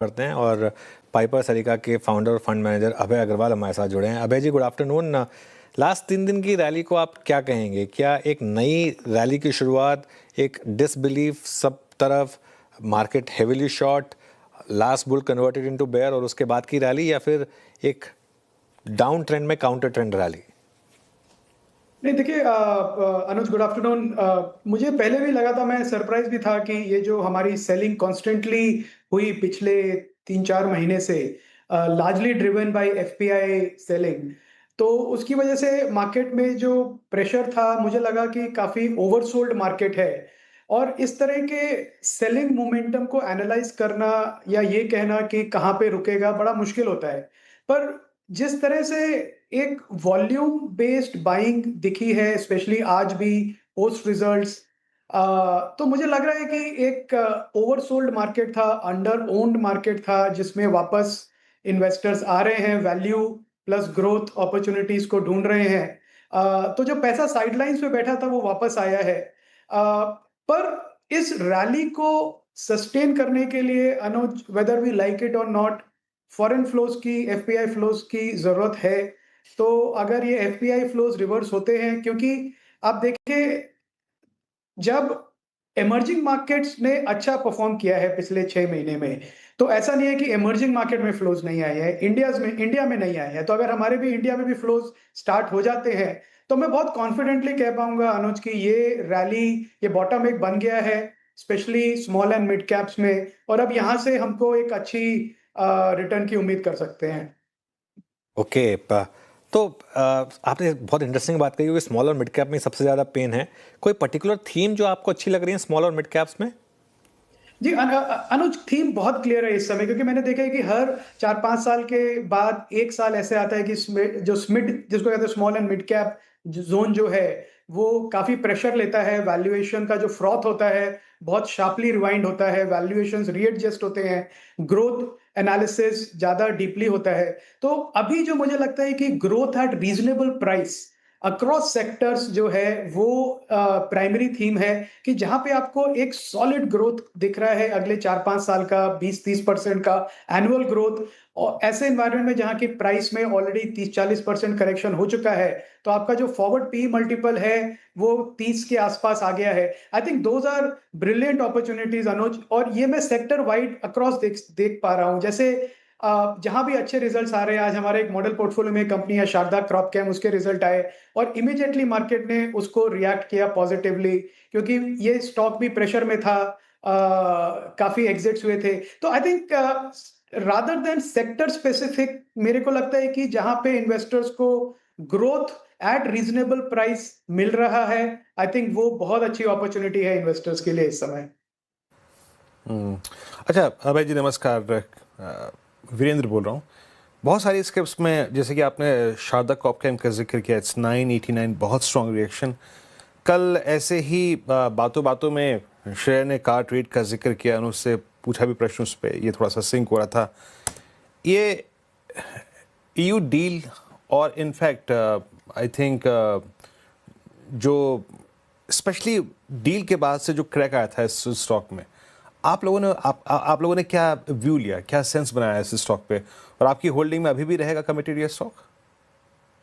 करते हैं और पाइपर सरिका के फाउंडर और फंड मैनेजर अभय अग्रवाल हमारे साथ जुड़े हैं। अभय जी, गुड आफ्टरनून। लास्ट 3 दिन की रैली को आप क्या कहेंगे? क्या एक नई रैली की शुरुआत, एक डिसबिलीफ सब तरफ, market heavily short, last bull converted into bear और उसके बाद की रैली, या फिर एक डाउन ट्रेंड में काउंटर ट्रेंड रैली? नहीं देखिए, अनुज, गुड आफ्टरनून। मुझे पहले भी लगा था, मैं सरप्राइज भी था कि ये जो हमारी सेलिंग कॉन्स्टेंटली हुई पिछले 3-4 महीने से, largely driven by FPI selling, तो उसकी वजह से मार्केट में जो प्रेशर था, मुझे लगा कि काफी ओवरसोल्ड मार्केट है। और इस तरह के सेलिंग मोमेंटम को एनालाइज करना या ये कहना कि कहाँ पे रुकेगा बड़ा मुश्किल होता है। पर जिस तरह से एक वॉल्यूम बेस्ड बाइंग दिखी है, स्पेशली आज भी पोस्ट रिजल्ट्स, तो मुझे लग रहा है कि एक ओवरसोल्ड मार्केट था, अंडर ओन्ड मार्केट था, जिसमें वापस इन्वेस्टर्स आ रहे हैं, वैल्यू प्लस ग्रोथ अपॉर्चुनिटीज को ढूंढ रहे हैं। तो जो पैसा साइडलाइंस पे बैठा था वो वापस आया है। पर इस रैली को सस्टेन करने के लिए, अनुज, वेदर वी लाइक इट और नॉट, फॉरेन फ्लोज की, एफपीआई फ्लोज की जरूरत है। तो अगर ये एफपीआई फ्लोज रिवर्स होते हैं, क्योंकि आप देखिए, जब इमर्जिंग मार्केट्स ने अच्छा परफॉर्म किया है पिछले 6 महीने में, तो ऐसा नहीं है कि इमर्जिंग मार्केट में फ्लोज नहीं आए हैं, इंडिया में नहीं आए हैं। तो अगर हमारे भी इंडिया में भी फ्लोज स्टार्ट हो जाते हैं, तो मैं बहुत कॉन्फिडेंटली कह पाऊंगा, अनुज, की ये रैली, ये बॉटम एक बन गया है, specially small and mid caps में। और अब यहाँ से हमको एक अच्छी रिटर्न की उम्मीद कर सकते हैं। ओके। तो आपने बहुत इंटरेस्टिंग बात कही कि स्मॉल और मिड कैप में सबसे ज़्यादा पेन है। कोई पर्टिकुलर थीम जो आपको अच्छी लग रही है स्मॉल और मिड कैप्स में? जी, अनुज, थीम बहुत क्लियर है इस समय, क्योंकि मैंने देखा है कि हर 4-5 साल के बाद एक साल ऐसे आता है कि जो स्मिड, जिसको कहते हैं small and mid cap zone, जो है वो काफी प्रेशर लेता है। वैल्यूएशन का जो फ्रॉथ होता है बहुत शार्पली रिवाइंड होता है, वैल्यूएशंस रीएडजस्ट होते हैं, ग्रोथ एनालिसिस ज्यादा डीपली होता है। तो अभी जो मुझे लगता है कि growth at reasonable price across sectors जो है, वो प्राइमरी थीम है, कि जहां पे आपको एक सॉलिड ग्रोथ दिख रहा है अगले 4-5 साल का, 20-30% का एनुअल ग्रोथ। और ऐसे एनवायरनमेंट में जहां की प्राइस में ऑलरेडी 30-40% करेक्शन हो चुका है, तो आपका जो फॉरवर्ड पी मल्टीपल है वो 30 के आसपास आ गया है। I think those are brilliant opportunities, Anuj. और ये मैं सेक्टर वाइड अक्रॉस देख पा रहा हूं। जैसे जहां भी अच्छे रिजल्ट्स आ रहे हैं, आज हमारे एक मॉडल पोर्टफोलियो में कंपनी है शारदा क्रॉप केम, उसके रिजल्ट आए और इमीडिएटली मार्केट ने उसको रिएक्ट किया पॉजिटिवली, क्योंकि ये स्टॉक भी प्रेशर में था। काफी एग्जिट्स हुए थे। तो I think rather than sector specific, मेरे को लगता है कि जहां पे इन्वेस्टर्स को ग्रोथ एट रीजनेबल प्राइस मिल रहा है, आई थिंक वो बहुत अच्छी अपॉर्चुनिटी है इन्वेस्टर्स के लिए इस समय। अच्छा अभय जी, नमस्कार। वीरेंद्र बोल रहा हूँ। बहुत सारी स्क्रिप्ट्स में, जैसे कि आपने शारदा कॉपकैम का जिक्र किया, इट्स 989, बहुत स्ट्रॉन्ग रिएक्शन। कल ऐसे ही बातों बातों में श्रेया ने कार ट्रेड का जिक्र किया, और उससे पूछा भी प्रश्न उस पर, ये थोड़ा सा सिंक हो रहा था। ये ईयू डील और इनफैक्ट आई थिंक जो स्पेशली डील के बाद से जो क्रैक आया था इस स्टॉक में, आप लोगों ने क्या व्यू लिया, क्या सेंस बनाया इस स्टॉक पे, और आपकी होल्डिंग में अभी भी रहेगा कमिटेड ये स्टॉक?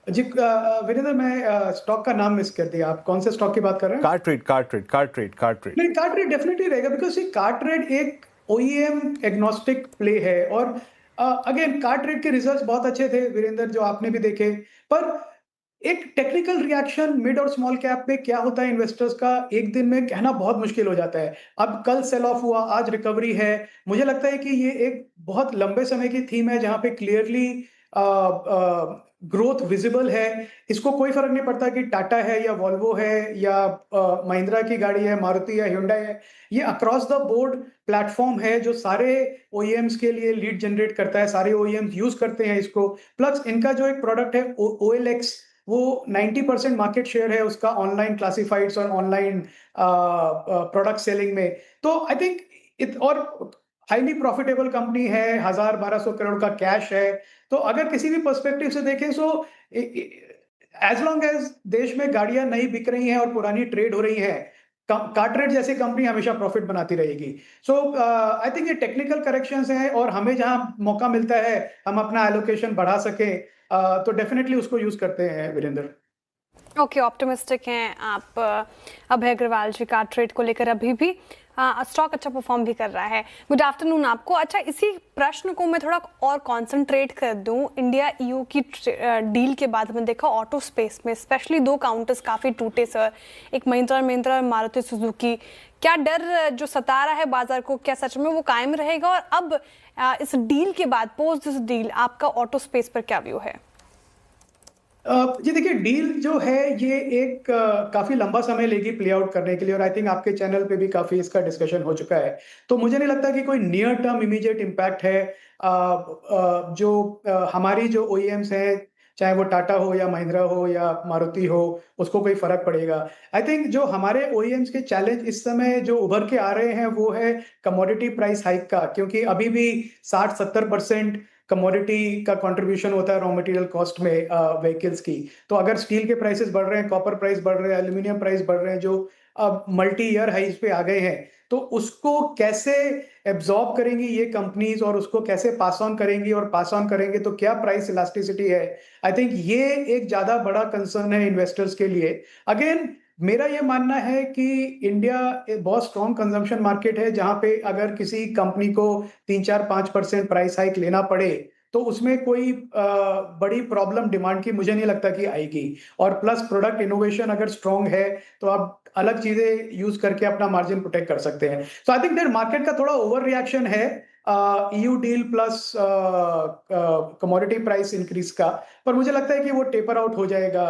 जी, वीरेंद्र, मैं स्टॉक का नाम मिस कर दिया। आप कौन से स्टॉक की बात कर रहे हैं? Car trade, car trade, car trade, car trade. नहीं, कार ट्रेड डेफिनेटली रहेगा, बिकॉज ये कार ट्रेड एक ओईएम एग्नोस्टिक प्ले है। और अगेन, कार ट्रेड के रिजल्ट्स बहुत अच्छे थे, वीरेंद्र, जो आपने भी देखे। पर एक टेक्निकल रिएक्शन मिड और स्मॉल कैप पे क्या होता है इन्वेस्टर्स का, एक दिन में कहना बहुत मुश्किल हो जाता है। अब कल सेल ऑफ हुआ, आज रिकवरी है। मुझे लगता है कि ये एक बहुत लंबे समय की थीम है, जहां पे क्लियरली ग्रोथ विजिबल है। इसको कोई फर्क नहीं पड़ता कि टाटा है या वॉल्वो है या महिंद्रा की गाड़ी है, मारुति या hyundai है। ये अक्रॉस द बोर्ड प्लेटफॉर्म है, जो सारे ओईएम्स के लिए लीड जनरेट करता है, सारे ओईएम्स यूज करते हैं इसको। प्लस इनका जो एक प्रोडक्ट है ओएलएक्स, वो 90% मार्केट शेयर है उसका ऑनलाइन क्लासिफाइड्स और ऑनलाइन प्रोडक्ट सेलिंग में। तो आई थिंक और हाईली प्रॉफिटेबल कंपनी है, 1000-1200 करोड़ का कैश है। तो अगर किसी भी पर्सपेक्टिव से देखें, सो एज लॉन्ग एज देश में गाड़ियां नई बिक रही हैं और पुरानी ट्रेड हो रही हैं, कार्टरेज जैसी कंपनी हमेशा प्रॉफिट बनाती रहेगी। सो आई थिंक ये टेक्निकल करेक्शंस हैं और हमें जहां मौका मिलता है हम अपना एलोकेशन बढ़ा सके तो डेफिनेटली उसको यूज करते हैं वीरेंद्र। ओके, ऑप्टिमिस्टिक हैं आप अभय अग्रवाल जी का ट्रेड को लेकर। अभी भी स्टॉक अच्छा परफॉर्म भी कर रहा है। गुड आफ्टरनून आपको। अच्छा, इसी प्रश्न को मैं थोड़ा और कंसंट्रेट कर दूं। इंडिया ईयू की डील के बाद हमने देखा ऑटो स्पेस में स्पेशली 2 काउंटर्स काफ़ी टूटे सर, एक महिंद्रा और मारुति सुजुकी। क्या डर जो सता रहा है बाजार को, क्या सच में वो कायम रहेगा? और अब इस डील के बाद, पोस्ट दिस डील, आपका ऑटो स्पेस पर क्या व्यू है? जी देखिए, डील जो है ये एक काफी लंबा समय लेगी प्ले आउट करने के लिए और आई थिंक आपके चैनल पे भी काफी इसका डिस्कशन हो चुका है। तो मुझे नहीं लगता कि कोई नियर टर्म इमीडिएट इम्पैक्ट है। हमारी जो ओईएम्स हैं, चाहे वो टाटा हो या महिंद्रा हो या मारुति हो, उसको कोई फर्क पड़ेगा। आई थिंक जो हमारे ओईएम्स के चैलेंज इस समय जो उभर के आ रहे हैं वो है कमोडिटी प्राइस हाइक का, क्योंकि अभी भी 60-70% कमोडिटी का कंट्रीब्यूशन होता है रॉ मटेरियल कॉस्ट में व्हीकल्स की। तो अगर स्टील के प्राइसेस बढ़ रहे हैं, कॉपर प्राइस बढ़ रहे हैं, एल्यूमिनियम प्राइस बढ़ रहे हैं जो अब मल्टी ईयर हाइज पे आ गए हैं, तो उसको कैसे एब्जॉर्ब करेंगी ये कंपनीज और उसको कैसे पास ऑन करेंगी, और पास ऑन करेंगे तो क्या प्राइस इलास्टिसिटी है। आई थिंक ये एक ज्यादा बड़ा कंसर्न है इन्वेस्टर्स के लिए। अगेन मेरा ये मानना है कि इंडिया एक बहुत स्ट्रॉन्ग कंजम्पशन मार्केट है, जहां पे अगर किसी कंपनी को 3-4-5% प्राइस हाइक लेना पड़े तो उसमें कोई बड़ी प्रॉब्लम डिमांड की मुझे नहीं लगता कि आएगी। और प्लस प्रोडक्ट इनोवेशन अगर स्ट्रॉन्ग है तो आप अलग चीजें यूज करके अपना मार्जिन प्रोटेक्ट कर सकते हैं। सो आई थिंक दैट मार्केट का थोड़ा ओवर रिएक्शन है EU deal plus commodity price increase का, पर मुझे लगता है कि वो टेपर आउट हो जाएगा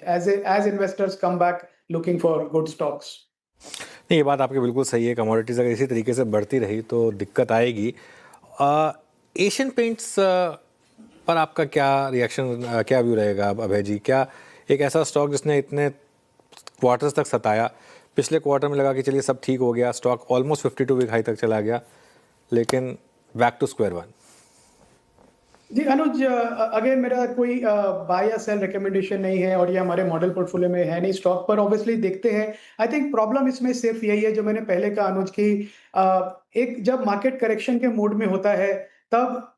as investors come back looking for good stocks. नहीं, ये बात आपकी बिल्कुल सही है। कमोडिटीज़ अगर इसी तरीके से बढ़ती रही तो दिक्कत आएगी। एशियन पेंट्स पर आपका क्या रिएक्शन, क्या व्यू रहेगा अब अभय जी? क्या एक ऐसा स्टॉक जिसने इतने क्वार्टर्स तक सताया, पिछले क्वार्टर में लगा कि चलिए सब ठीक हो गया, स्टॉक ऑलमोस्ट 52 वीक हाई तक चला गया, लेकिन बैक टू स्क्वायर वन? जी अनुज, अगेन मेरा कोई बाय या सेल रिकमेंडेशन नहीं है और ये हमारे मॉडल पोर्टफोलियो में है नहीं। स्टॉक पर ऑब्वियसली देखते हैं। आई थिंक प्रॉब्लम इसमें सिर्फ यही है जो मैंने पहले कहा अनुज की, एक जब मार्केट करेक्शन के मोड में होता है तब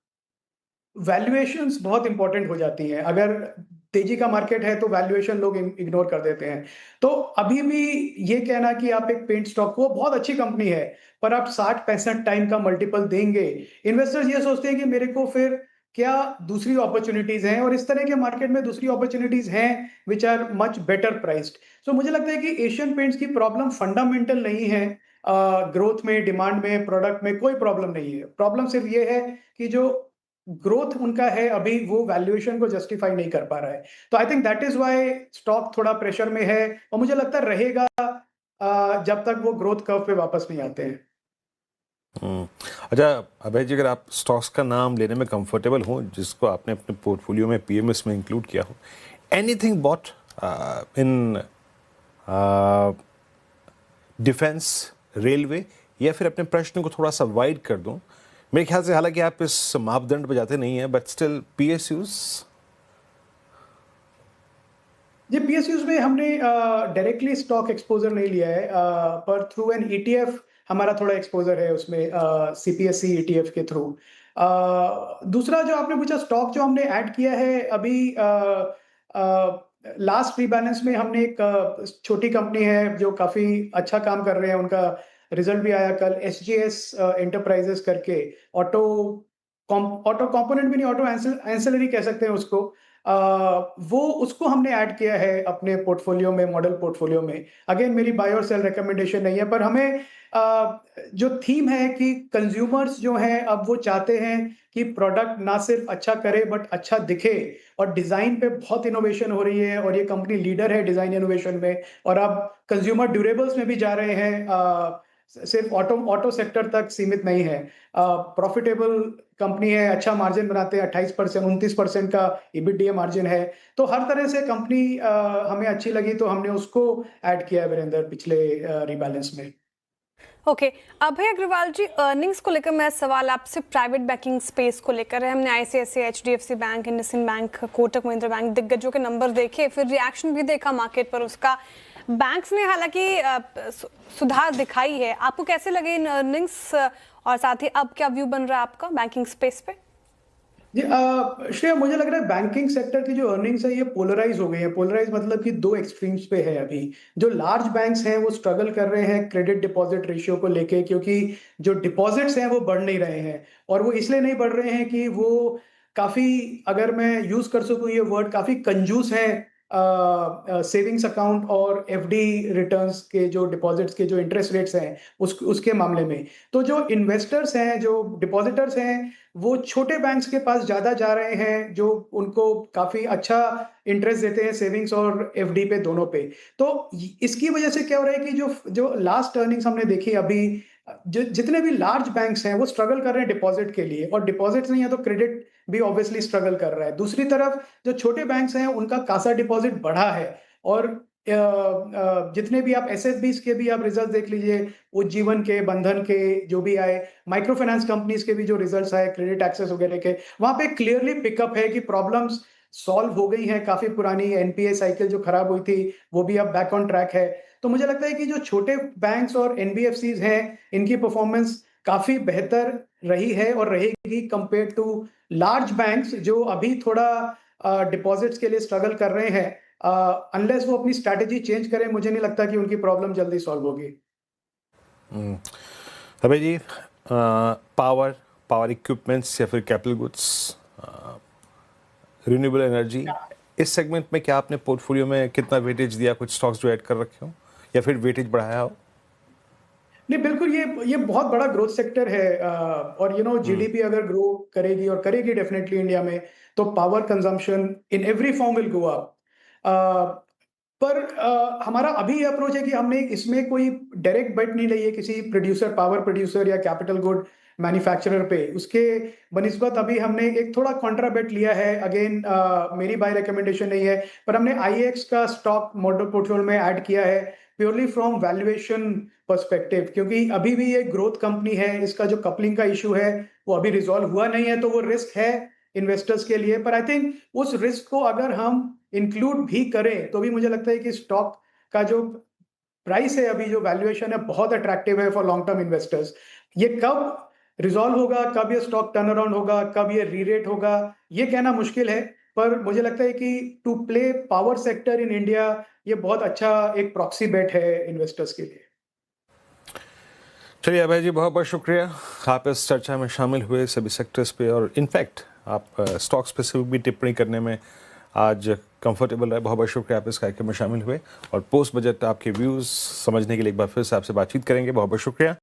वैल्यूएशंस बहुत इंपॉर्टेंट हो जाती हैं। अगर तेजी का मार्केट है तो वैल्यूएशन लोग इग्नोर कर देते हैं। तो अभी भी ये कहना कि आप एक पेंट स्टॉक को, बहुत अच्छी कंपनी है, पर आप 60-65 टाइम का मल्टीपल देंगे, इन्वेस्टर्स ये सोचते हैं कि मेरे को फिर क्या दूसरी अपॉर्चुनिटीज हैं, और इस तरह के मार्केट में दूसरी अपॉर्चुनिटीज हैं which are much better priced. So मुझे लगता है कि एशियन पेंट्स की प्रॉब्लम फंडामेंटल नहीं है, ग्रोथ में, डिमांड में, प्रोडक्ट में कोई प्रॉब्लम नहीं है। प्रॉब्लम सिर्फ ये है कि जो ग्रोथ उनका है अभी वो वैल्यूएशन को जस्टिफाई नहीं कर पा रहा है। तो I think that is why stock थोड़ा प्रेशर में है और मुझे लगता है रहेगा जब तक वो ग्रोथ कर्व पे वापस नहीं आते हैं। अच्छा अभय जी, अगर आप स्टॉक्स का नाम लेने में कंफर्टेबल हो जिसको आपने अपने पोर्टफोलियो में पीएमएस में इंक्लूड किया हो, anything bought in defence, railway, या फिर अपने प्रश्न को थोड़ा सा वाइड कर दूं, मेरे ख्याल से हालांकि आप इस मापदंड पर जाते नहीं हैं, but still PSUs? Ji PSUs में हमने डायरेक्टली स्टॉक एक्सपोजर नहीं लिया है, पर थ्रू एन ईटीएफ हमारा थोड़ा एक्सपोजर है उसमें, सीपीएससी ईटीएफ के थ्रू। दूसरा जो आपने पूछा, स्टॉक जो हमने ऐड किया है अभी लास्ट रीबैलेंस में, हमने एक छोटी कंपनी है जो काफी अच्छा काम कर रहे हैं, उनका रिजल्ट भी आया कल, एसजीएस एंटरप्राइजेस करके, ऑटो कंपोनेंट भी नहीं, ऑटो एंसिलरी कह सकते हैं उसको। वो उसको हमने ऐड किया है अपने पोर्टफोलियो में, मॉडल पोर्टफोलियो में। अगेन मेरी बाय और सेल रिकमेंडेशन नहीं है, पर हमें जो थीम है कि कंज्यूमर्स जो हैं अब वो चाहते हैं कि प्रोडक्ट ना सिर्फ अच्छा करे बट अच्छा दिखे, और डिजाइन पे बहुत इनोवेशन हो रही है और ये कंपनी लीडर है डिजाइन इनोवेशन में, और अब कंज्यूमर ड्यूरेबल्स में भी जा रहे हैं, सिर्फ ऑटो सेक्टर तक सीमित नहीं है। प्रॉफिटेबल कंपनी है, अच्छा मार्जिन बनाते हैं, 28% 29% का EBITDA मार्जिन है। तो हर तरह से कंपनी हमें अच्छी लगी तो हमने उसको ऐड किया है वीरेंद्र पिछले रीबैलेंस में। ओके, अभय अग्रवाल जी, अर्निंग्स को लेकर मेरा सवाल आपसे प्राइवेट बैंकिंग स्पेस को लेकर है। हमने ICICI, HDFC bank, IndusInd bank, Kotak Mahindra bank, दिग्गजों के नंबर देखे, फिर रिएक्शन भी देखा मार्केट पर उसका। बैंक्स ने हालांकि सुधार दिखाई है, आपको कैसे लगे इन अर्निंग्स, और साथ ही अब क्या व्यू बन रहा है आपका बैंकिंग स्पेस पे? जी श्रेया, मुझे लग रहा है बैंकिंग सेक्टर की जो अर्निंग्स है ये पोलराइज हो गई है। पोलराइज मतलब कि दो एक्सट्रीम्स पे है अभी। जो लार्ज बैंक्स हैं वो स्ट्रगल कर रहे हैं क्रेडिट डिपॉजिट रेशियो को लेके, क्योंकि जो डिपॉजिट्स हैं वो बढ़ नहीं रहे हैं। और वो इसलिए नहीं बढ़ रहे हैं कि वो काफी, अगर मैं यूज कर सकूं ये वर्ड, काफी कंजूस हैं सेविंग्स अकाउंट और एफडी रिटर्न्स के जो डिपॉजिट्स के जो इंटरेस्ट रेट्स हैं उसके मामले में। तो जो इन्वेस्टर्स हैं, जो डिपॉजिटर्स हैं, वो छोटे बैंक्स के पास ज्यादा जा रहे हैं, जो उनको काफी अच्छा इंटरेस्ट देते हैं सेविंग्स और एफडी पे, दोनों पे। तो इसकी वजह से क्या हो रहा है कि जो जो लास्ट अर्निंग्स हमने देखी अभी, जितने भी लार्ज बैंक्स हैं वो स्ट्रगल कर रहे हैं डिपॉजिट के लिए, और डिपॉजिट नहीं है तो क्रेडिट भी ऑब्वियसली स्ट्रगल कर रहा है। दूसरी तरफ जो छोटे बैंक्स हैं उनका कासा डिपॉजिट बढ़ा है, और जितने भी आप एसएफबीस के भी आप रिजल्ट देख लीजिए, उज्जीवन के, बंधन के जो भी आए, माइक्रो फाइनेंस कंपनीज के भी जो रिजल्ट्स आए, क्रेडिट एक्सेस वगैरह के, वहां पे क्लियरली पिकअप है कि प्रॉब्लम्स सॉल्व हो गई हैं। काफी पुरानी एनपीए साइकिल जो खराब हुई थी वो भी अब बैक ऑन ट्रैक है। तो मुझे लगता है कि जो छोटे बैंक्स और एनबीएफसीज हैं इनकी परफॉर्मेंस काफी बेहतर रही है और रहेगी कंपेयर टू लार्ज बैंक्स जो अभी थोड़ा डिपॉजिट्स के लिए स्ट्रगल कर रहे हैं। अनलेस वो अपनी स्ट्रैटेजी चेंज करें, मुझे नहीं लगता कि उनकी प्रॉब्लम जल्दी सॉल्व होगी। अभय जी, पावर इक्विपमेंट्स या फिर कैपिटल गुड्स, रिन्यूएबल एनर्जी, इस सेगमेंट में क्या आपने पोर्टफोलियो में कितना वेटेज दिया? कुछ स्टॉक्स जो ऐड कर रखे हो या फिर वेटेज बढ़ाया हो? नहीं, बिल्कुल, ये बहुत बड़ा ग्रोथ सेक्टर है। और जीडीपी अगर ग्रो करेगी, और करेगी डेफिनेटली इंडिया में, तो power consumption in every form will go up. पर हमारा अभी अप्रोच है कि हमने इसमें कोई डायरेक्ट बेट नहीं ली है किसी प्रोड्यूसर, पावर प्रोड्यूसर या कैपिटल गुड मैन्युफैक्चरर पे। उसके बनिस्बत अभी हमने एक थोड़ा कॉन्ट्रा बेट लिया है। अगेन मेरी बाय रिकमेंडेशन नहीं है, पर हमने आईएक्स का स्टॉक मॉडल पोर्टफोलियो में ऐड किया है प्योरली फ्रॉम वैल्यूएशन पर्सपेक्टिव, क्योंकि अभी भी ये ग्रोथ कंपनी है। इसका जो कपलिंग का इशू है वो अभी रिजॉल्व हुआ नहीं है, तो वो रिस्क है इन्वेस्टर्स के लिए। पर आई थिंक उस रिस्क को अगर हम इंक्लूड भी करें तो भी मुझे लगता है कि स्टॉक का जो प्राइस है, अभी जो वैल्यूएशन है, बहुत अट्रैक्टिव है फॉर लॉन्ग टर्म इन्वेस्टर्स। ये कब रिजॉल्व होगा, कब ये स्टॉक टर्न अराउंड होगा, कब ये रीरेट होगा, ये कहना मुश्किल है। पर मुझे लगता है कि to play power sector in India ये बहुत अच्छा एक प्रॉक्सी बेट है इन्वेस्टर्स के लिए। चलिए अभय जी, बहुत बहुत शुक्रिया, आप इस चर्चा में शामिल हुए सभी सेक्टर्स पे, और इनफैक्ट आप स्टॉक स्पेसिफिक भी टिप्पणी करने में आज कंफर्टेबल रहे। बहुत बहुत शुक्रिया, आप इस कार्यक्रम में शामिल हुए, और पोस्ट बजट आपके व्यूज़ समझने के लिए एक बार फिर से आपसे बातचीत करेंगे। बहुत बहुत शुक्रिया।